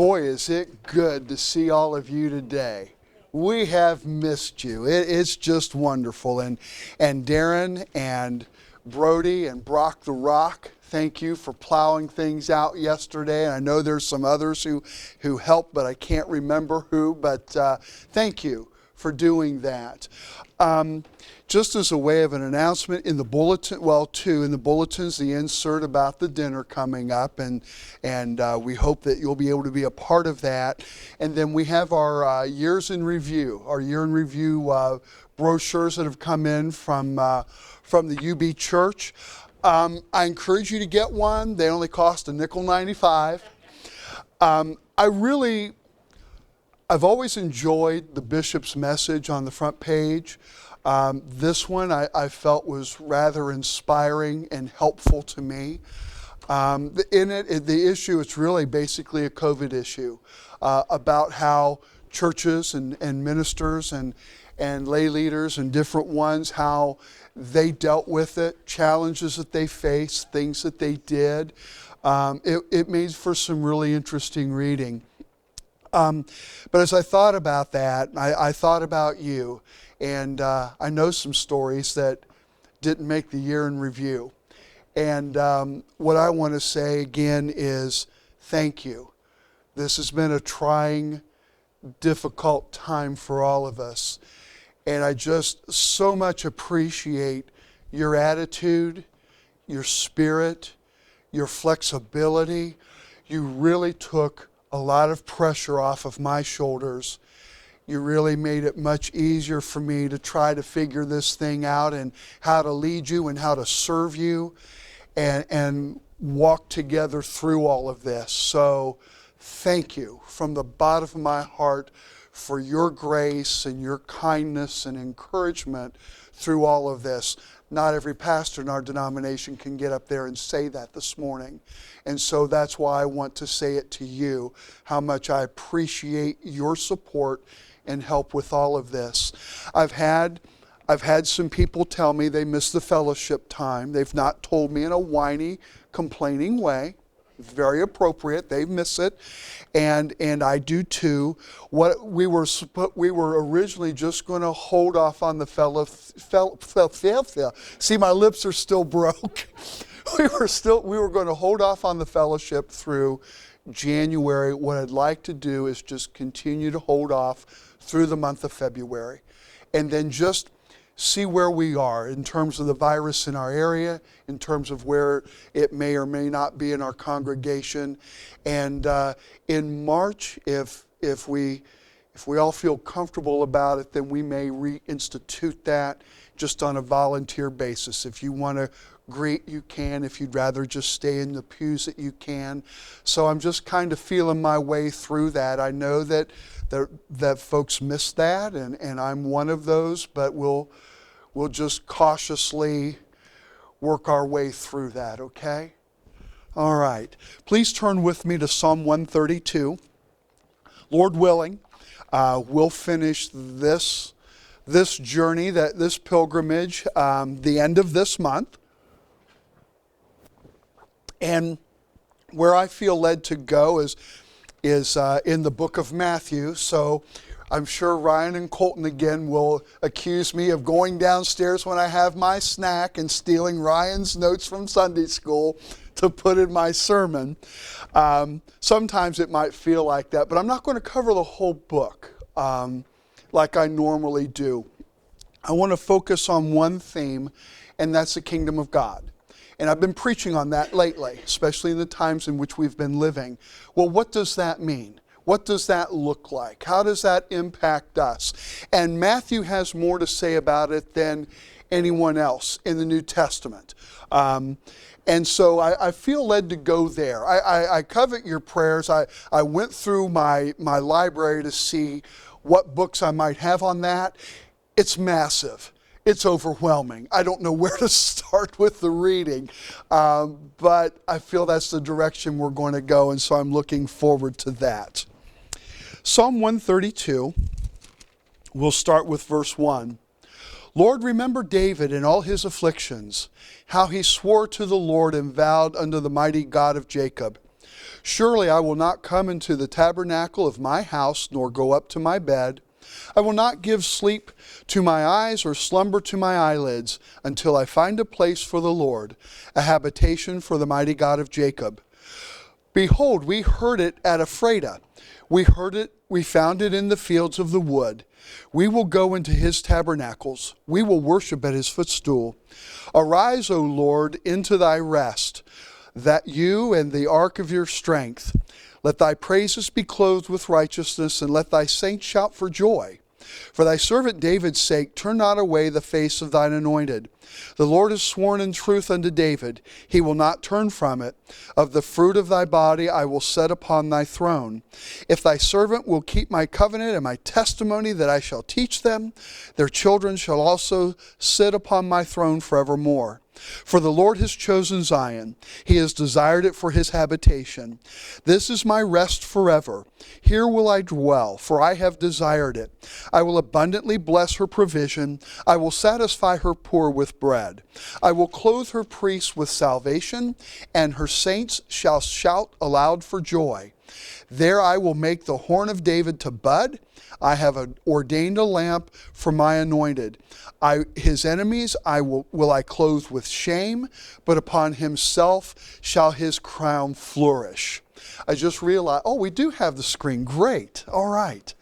Boy, is it good to see all of you today. We have missed you. It's just wonderful. And Darren and Brody and Brock the Rock, thank you for plowing things out yesterday. And I know there's some others who helped, but I can't remember who. But thank you for doing that. Just as a way of an announcement, in the bulletin, in the bulletins, the insert about the dinner coming up, and we hope that you'll be able to be a part of that. And then we have our years in review, brochures that have come in from the UB Church. I encourage you to get one. They only cost $1.95. I've always enjoyed the bishop's message on the front page. This one I felt was rather inspiring and helpful to me. The issue, it's really basically a COVID issue about how churches and ministers and lay leaders and different ones, how they dealt with it, challenges that they faced, things that they did. It made for some really interesting reading. But as I thought about that, I thought about you. And I know some stories that didn't make the year in review. And what I want to say again is thank you. This has been a trying, difficult time for all of us. And I just so much appreciate your attitude, your spirit, your flexibility. You really took a lot of pressure off of my shoulders. You really made it much easier for me to try to figure this thing out and how to lead you and how to serve you and walk together through all of this. So thank you from the bottom of my heart for your grace and your kindness and encouragement through all of this. Not every pastor in our denomination can get up there and say that this morning. And so that's why I want to say it to you, how much I appreciate your support and help with all of this. I've had some people tell me they miss the fellowship time. They've not told me in a whiny, complaining way. Very appropriate. They miss it, and I do too. What we were originally just going to hold off on the See, my lips are still broke. We were going to hold off on the fellowship through January. What I'd like to do is just continue to hold off through the month of February, and then just see where we are in terms of the virus in our area, in terms of where it may or may not be in our congregation. And in March, if we all feel comfortable about it, then we may reinstitute that just on a volunteer basis. If you want to greet, you can. If you'd rather just stay in the pews, that you can. So I'm just kind of feeling my way through that. I know that folks miss that, and I'm one of those, but we'll just cautiously work our way through that, okay? All right. Please turn with me to Psalm 132. Lord willing, we'll finish this journey, this pilgrimage, the end of this month. And where I feel led to go is in the book of Matthew. So I'm sure Ryan and Colton again will accuse me of going downstairs when I have my snack and stealing Ryan's notes from Sunday school to put in my sermon. Sometimes it might feel like that, but I'm not going to cover the whole book like I normally do. I want to focus on one theme, and that's the kingdom of God. And I've been preaching on that lately, especially in the times in which we've been living. Well, what does that mean? What does that look like? How does that impact us? And Matthew has more to say about it than anyone else in the New Testament. And so I feel led to go there. I covet your prayers. I went through my library to see what books I might have on that. It's massive. It's overwhelming. I don't know where to start with the reading, but I feel that's the direction we're going to go, and so I'm looking forward to that. Psalm 132, we'll start with verse 1. Lord, remember David and all his afflictions, how he swore to the Lord and vowed unto the mighty God of Jacob. Surely I will not come into the tabernacle of my house, nor go up to my bed. I will not give sleep to my eyes or slumber to my eyelids until I find a place for the Lord, a habitation for the mighty God of Jacob. Behold, we heard it at Ephrata. We found it in the fields of the wood. We will go into his tabernacles. We will worship at his footstool. Arise, O Lord, into thy rest, that you and the ark of your strength. Let thy praises be clothed with righteousness, and let thy saints shout for joy. For thy servant David's sake, turn not away the face of thine anointed. The Lord has sworn in truth unto David. He will not turn from it. Of the fruit of thy body I will set upon thy throne. If thy servant will keep my covenant and my testimony that I shall teach them, their children shall also sit upon my throne forevermore. For the Lord has chosen Zion. He has desired it for his habitation. This is my rest forever. Here will I dwell, for I have desired it. I will abundantly bless her provision. I will satisfy her poor with bread. I will clothe her priests with salvation, and her saints shall shout aloud for joy. There I will make the horn of David to bud. I have ordained a lamp for my anointed. His enemies will I clothe with shame, but upon himself shall his crown flourish. I just realized, we do have the screen. Great. All right.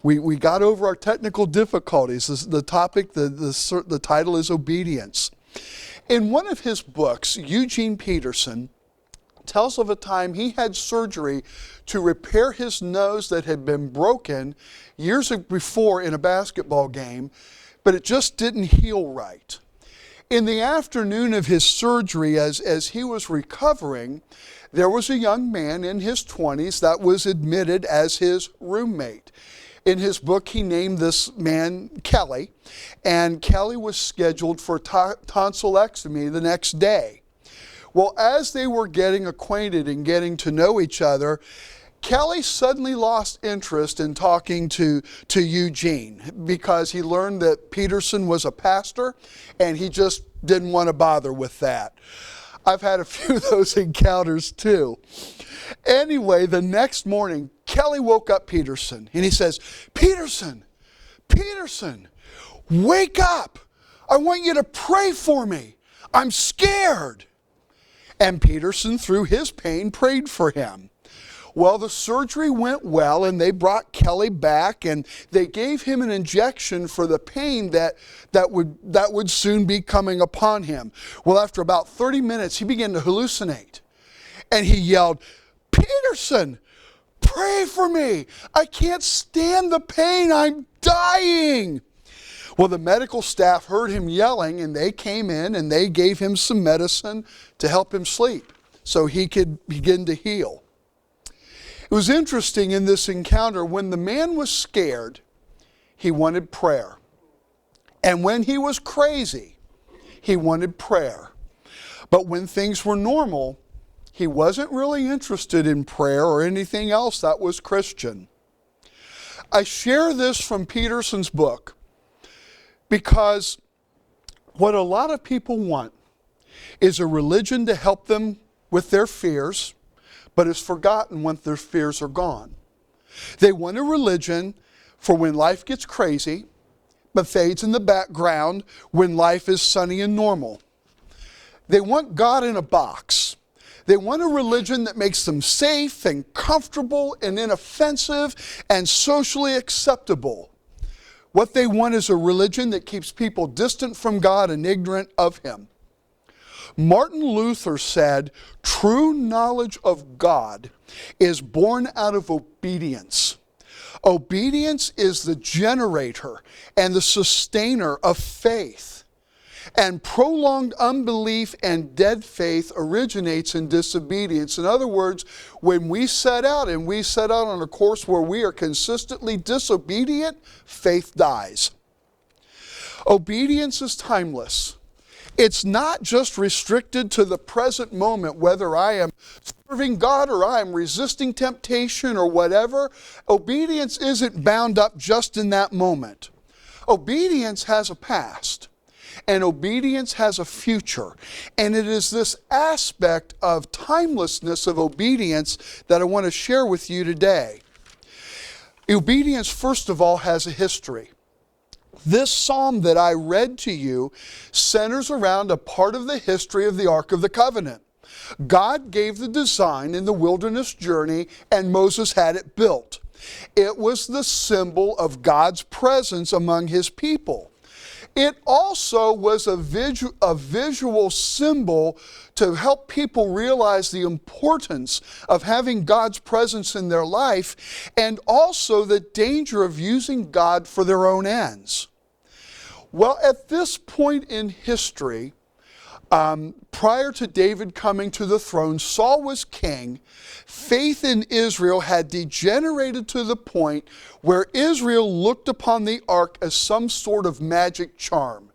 We got over our technical difficulties. The topic, the title is obedience. In one of his books, Eugene Peterson tells of a time he had surgery to repair his nose that had been broken years before in a basketball game, but it just didn't heal right. In the afternoon of his surgery, as he was recovering, there was a young man in his 20s that was admitted as his roommate. In his book, he named this man Kelly, and Kelly was scheduled for tonsillectomy the next day. Well, as they were getting acquainted and getting to know each other, Kelly suddenly lost interest in talking to Eugene because he learned that Peterson was a pastor and he just didn't want to bother with that. I've had a few of those encounters too. Anyway, the next morning, Kelly woke up Peterson and he says, Peterson, wake up. I want you to pray for me. I'm scared. And Peterson, through his pain, prayed for him. Well, the surgery went well, and they brought Kelly back, and they gave him an injection for the pain that would soon be coming upon him. Well, after about 30 minutes, he began to hallucinate. And he yelled, Peterson, pray for me. I can't stand the pain. I'm dying. Well, the medical staff heard him yelling, and they came in and they gave him some medicine to help him sleep so he could begin to heal. It was interesting in this encounter, when the man was scared, he wanted prayer. And when he was crazy, he wanted prayer. But when things were normal, he wasn't really interested in prayer or anything else that was Christian. I share this from Peterson's book because what a lot of people want is a religion to help them with their fears, but is forgotten when their fears are gone. They want a religion for when life gets crazy, but fades in the background when life is sunny and normal. They want God in a box. They want a religion that makes them safe and comfortable and inoffensive and socially acceptable. What they want is a religion that keeps people distant from God and ignorant of Him. Martin Luther said, true knowledge of God is born out of obedience. Obedience is the generator and the sustainer of faith. And prolonged unbelief and dead faith originates in disobedience. In other words, when we set out on a course where we are consistently disobedient, faith dies. Obedience is timeless. It's not just restricted to the present moment, whether I am serving God or I am resisting temptation or whatever. Obedience isn't bound up just in that moment. Obedience has a past. and obedience has a future. And it is this aspect of timelessness of obedience that I want to share with you today. Obedience, first of all, has a history. This psalm that I read to you centers around a part of the history of the Ark of the Covenant. God gave the design in the wilderness journey, and Moses had it built. It was the symbol of God's presence among his people. It also was a visual symbol to help people realize the importance of having God's presence in their life, and also the danger of using God for their own ends. Well, at this point in history, prior to David coming to the throne, Saul was king. Faith in Israel had degenerated to the point where Israel looked upon the ark as some sort of magic charm.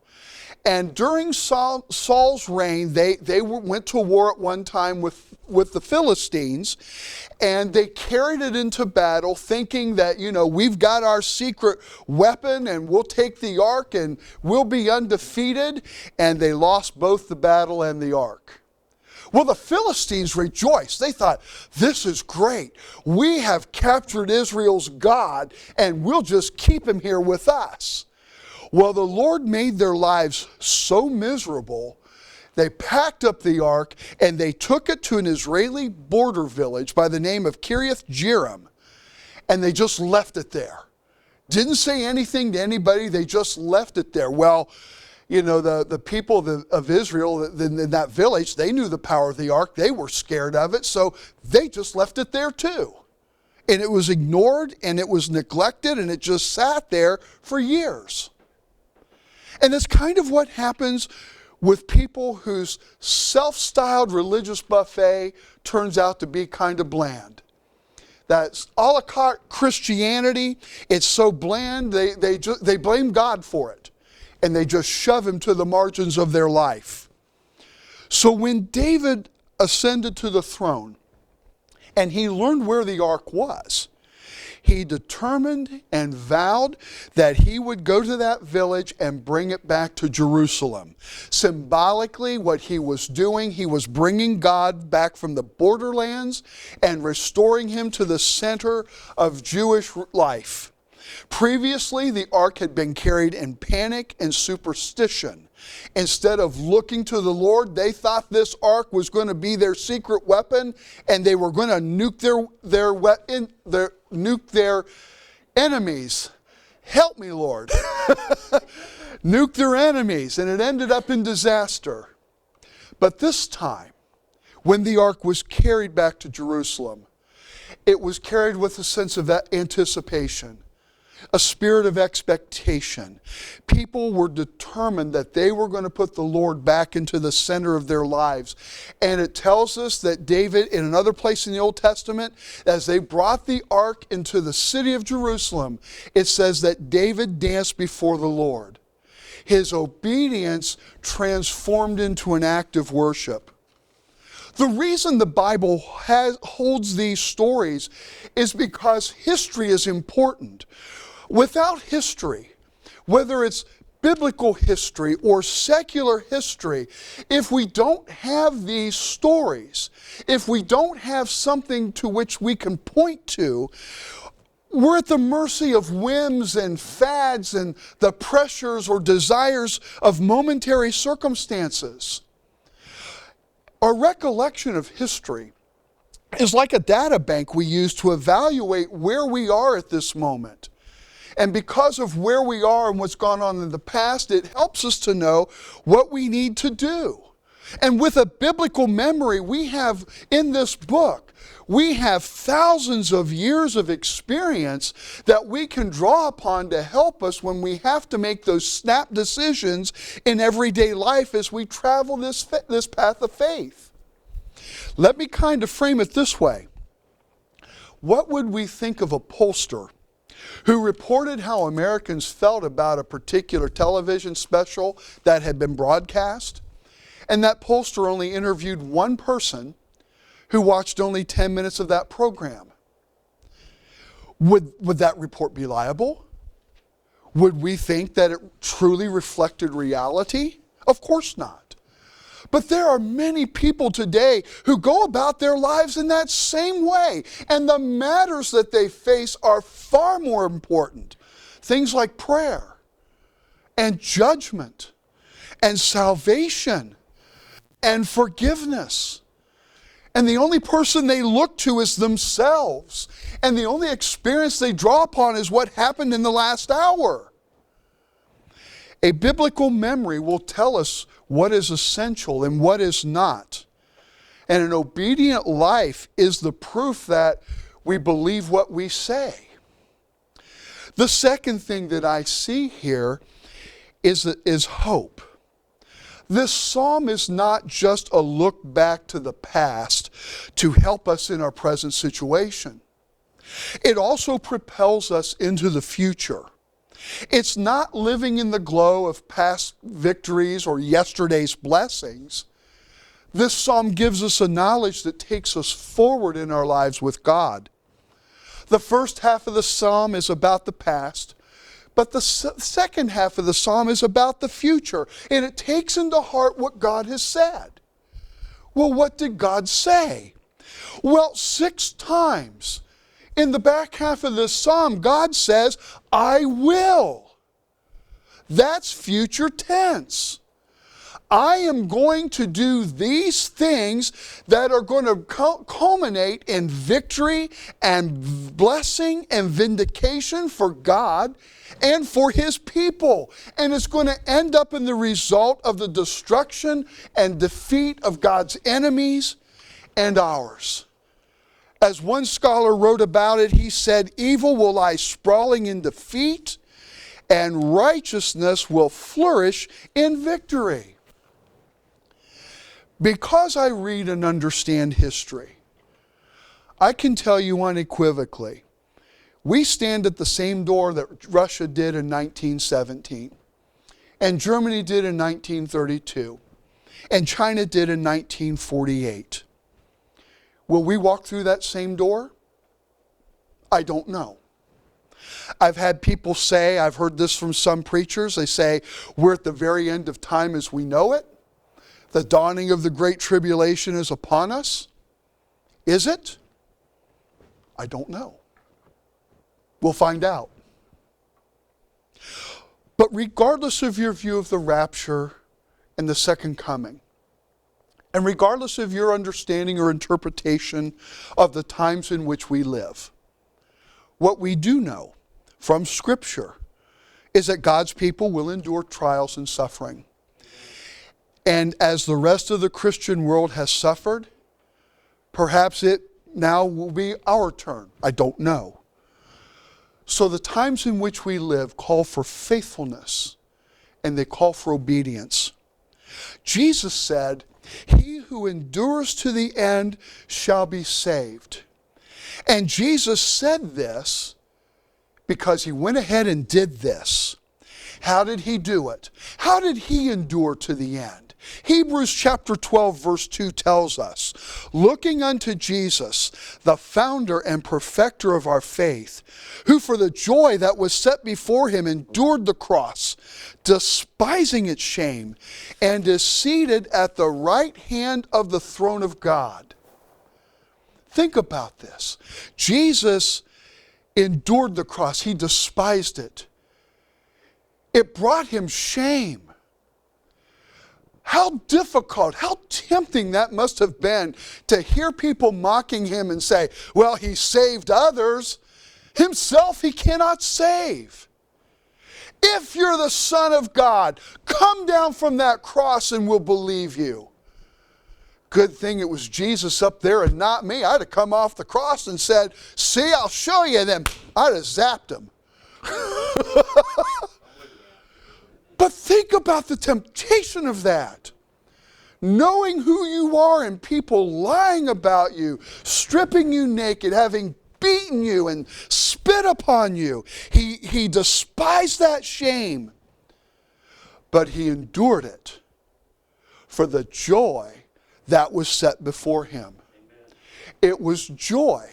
And during Saul's reign, they went to war at one time with the Philistines, and they carried it into battle thinking that, we've got our secret weapon and we'll take the ark and we'll be undefeated. And they lost both the battle and the ark. Well, the Philistines rejoiced. They thought, this is great. We have captured Israel's God and we'll just keep him here with us. Well, the Lord made their lives so miserable, they packed up the ark and they took it to an Israeli border village by the name of Kiriath Jearim, and they just left it there. Didn't say anything to anybody, they just left it there. Well, the people of Israel in that village, they knew the power of the ark, they were scared of it, so they just left it there too. And it was ignored and it was neglected and it just sat there for years. And that's kind of what happens with people whose self-styled religious buffet turns out to be kind of bland. That's a la carte Christianity. It's so bland, they blame God for it. And they just shove him to the margins of their life. So when David ascended to the throne, and he learned where the ark was, he determined and vowed that he would go to that village and bring it back to Jerusalem. Symbolically, what he was doing, he was bringing God back from the borderlands and restoring him to the center of Jewish life. Previously, the ark had been carried in panic and superstition. Instead of looking to the Lord, they thought this ark was going to be their secret weapon, and they were going to nuke their enemies. Help me, Lord. Nuke their enemies, and it ended up in disaster. But this time, when the ark was carried back to Jerusalem, it was carried with a sense of anticipation, a spirit of expectation. People were determined that they were going to put the Lord back into the center of their lives. And it tells us that David, in another place in the Old Testament, as they brought the ark into the city of Jerusalem, it says that David danced before the Lord. His obedience transformed into an act of worship. The reason the Bible holds these stories is because history is important. Without history, whether it's biblical history or secular history, if we don't have these stories, if we don't have something to which we can point to, we're at the mercy of whims and fads and the pressures or desires of momentary circumstances. Our recollection of history is like a data bank we use to evaluate where we are at this moment. And because of where we are and what's gone on in the past, it helps us to know what we need to do. And with a biblical memory, we have in this book, we have thousands of years of experience that we can draw upon to help us when we have to make those snap decisions in everyday life as we travel this path of faith. Let me kind of frame it this way. What would we think of a pollster who reported how Americans felt about a particular television special that had been broadcast? And that pollster only interviewed one person who watched only 10 minutes of that program. Would that report be liable? Would we think that it truly reflected reality? Of course not. But there are many people today who go about their lives in that same way, and the matters that they face are far more important. Things like prayer and judgment and salvation and forgiveness. And the only person they look to is themselves. And the only experience they draw upon is what happened in the last hour. A biblical memory will tell us what is essential and what is not. And an obedient life is the proof that we believe what we say. The second thing that I see here is hope. This psalm is not just a look back to the past to help us in our present situation. It also propels us into the future. It's not living in the glow of past victories or yesterday's blessings. This psalm gives us a knowledge that takes us forward in our lives with God. The first half of the psalm is about the past, but the second half of the psalm is about the future, and it takes into heart what God has said. Well, what did God say? Well, 6 times in the back half of this psalm, God says, I will. That's future tense. I am going to do these things that are going to culminate in victory and blessing and vindication for God and for His people. And it's going to end up in the result of the destruction and defeat of God's enemies and ours. As one scholar wrote about it, he said, evil will lie sprawling in defeat, and righteousness will flourish in victory. Because I read and understand history, I can tell you unequivocally, we stand at the same door that Russia did in 1917, and Germany did in 1932, and China did in 1948. Will we walk through that same door? I don't know. I've had people say, I've heard this from some preachers, they say, we're at the very end of time as we know it. The dawning of the Great Tribulation is upon us. Is it? I don't know. We'll find out. But regardless of your view of the rapture and the second coming, and regardless of your understanding or interpretation of the times in which we live, what we do know from Scripture is that God's people will endure trials and suffering. And as the rest of the Christian world has suffered, perhaps it now will be our turn. I don't know. So the times in which we live call for faithfulness, and they call for obedience. Jesus said, he who endures to the end shall be saved. And Jesus said this because he went ahead and did this. How did he do it? How did he endure to the end? Hebrews chapter 12 verse 2 tells us, looking unto Jesus, the founder and perfecter of our faith, who for the joy that was set before him endured the cross, despising its shame, and is seated at the right hand of the throne of God. Think about this. Jesus endured the cross. He despised it. It brought him shame. How difficult, how tempting that must have been to hear people mocking him and say, well, he saved others. Himself he cannot save. If you're the Son of God, come down from that cross and we'll believe you. Good thing it was Jesus up there and not me. I'd have come off the cross and said, see, I'll show you them. I'd have zapped him. But think about the temptation of that. Knowing who you are and people lying about you, stripping you naked, having beaten you and spit upon you. He despised that shame, but he endured it for the joy that was set before him. It was joy,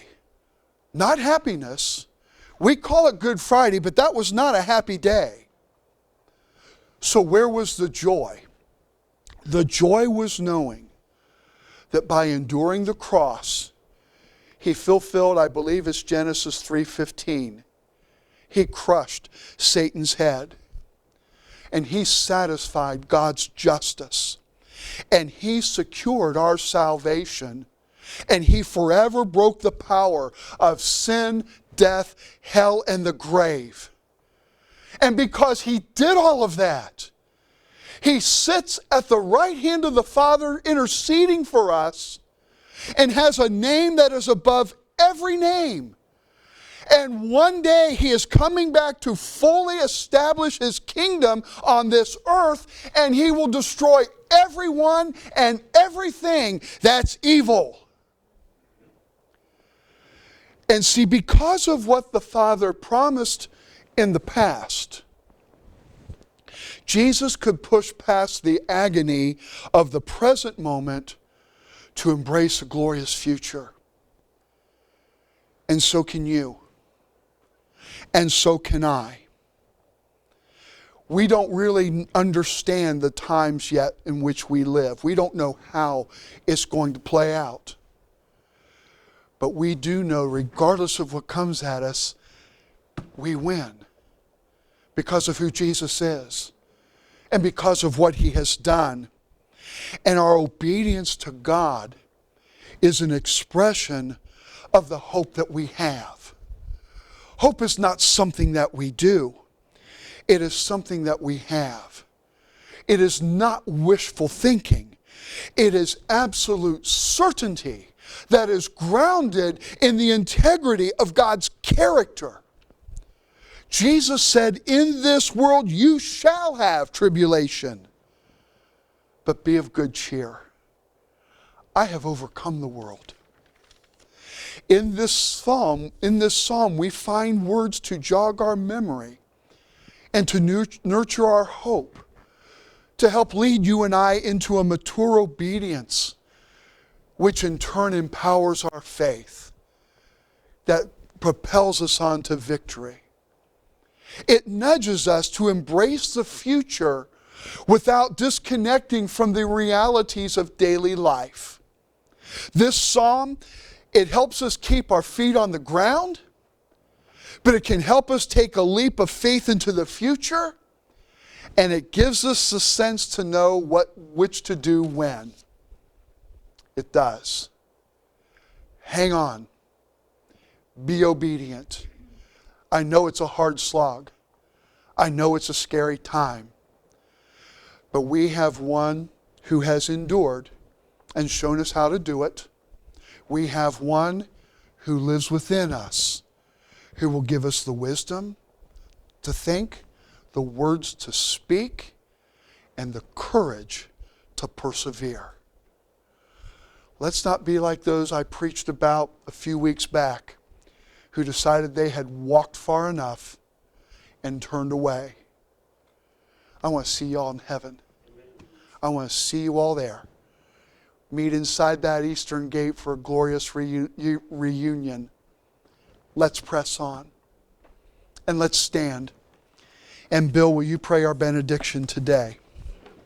not happiness. We call it Good Friday, but that was not a happy day. So where was the joy? The joy was knowing that by enduring the cross, he fulfilled, I believe it's Genesis 3:15. He crushed Satan's head. And he satisfied God's justice. And he secured our salvation. And he forever broke the power of sin, death, hell, and the grave. And because he did all of that, he sits at the right hand of the Father interceding for us and has a name that is above every name. And one day he is coming back to fully establish his kingdom on this earth, and he will destroy everyone and everything that's evil. And see, because of what the Father promised in the past, Jesus could push past the agony of the present moment to embrace a glorious future. And so can you. And so can I. We don't really understand the times yet in which we live. We don't know how it's going to play out. But we do know, regardless of what comes at us, we win. Because of who Jesus is. And because of what he has done. And our obedience to God is an expression of the hope that we have. Hope is not something that we do. It is something that we have. It is not wishful thinking. It is absolute certainty that is grounded in the integrity of God's character. Jesus said, "In this world you shall have tribulation, but be of good cheer. I have overcome the world." In this psalm, we find words to jog our memory and to nurture our hope, to help lead you and I into a mature obedience, which in turn empowers our faith, that propels us on to victory. It nudges us to embrace the future without disconnecting from the realities of daily life. This psalm, it helps us keep our feet on the ground, but it can help us take a leap of faith into the future, and it gives us the sense to know which to do when. It does. Hang on. Be obedient. I know it's a hard slog. I know it's a scary time. But we have one who has endured and shown us how to do it. We have one who lives within us, who will give us the wisdom to think, the words to speak, and the courage to persevere. Let's not be like those I preached about a few weeks back who decided they had walked far enough and turned away. I want to see y'all in heaven. I want to see you all there. Meet inside that eastern gate for a glorious reunion. Let's press on. And let's stand. And Bill, will you pray our benediction today?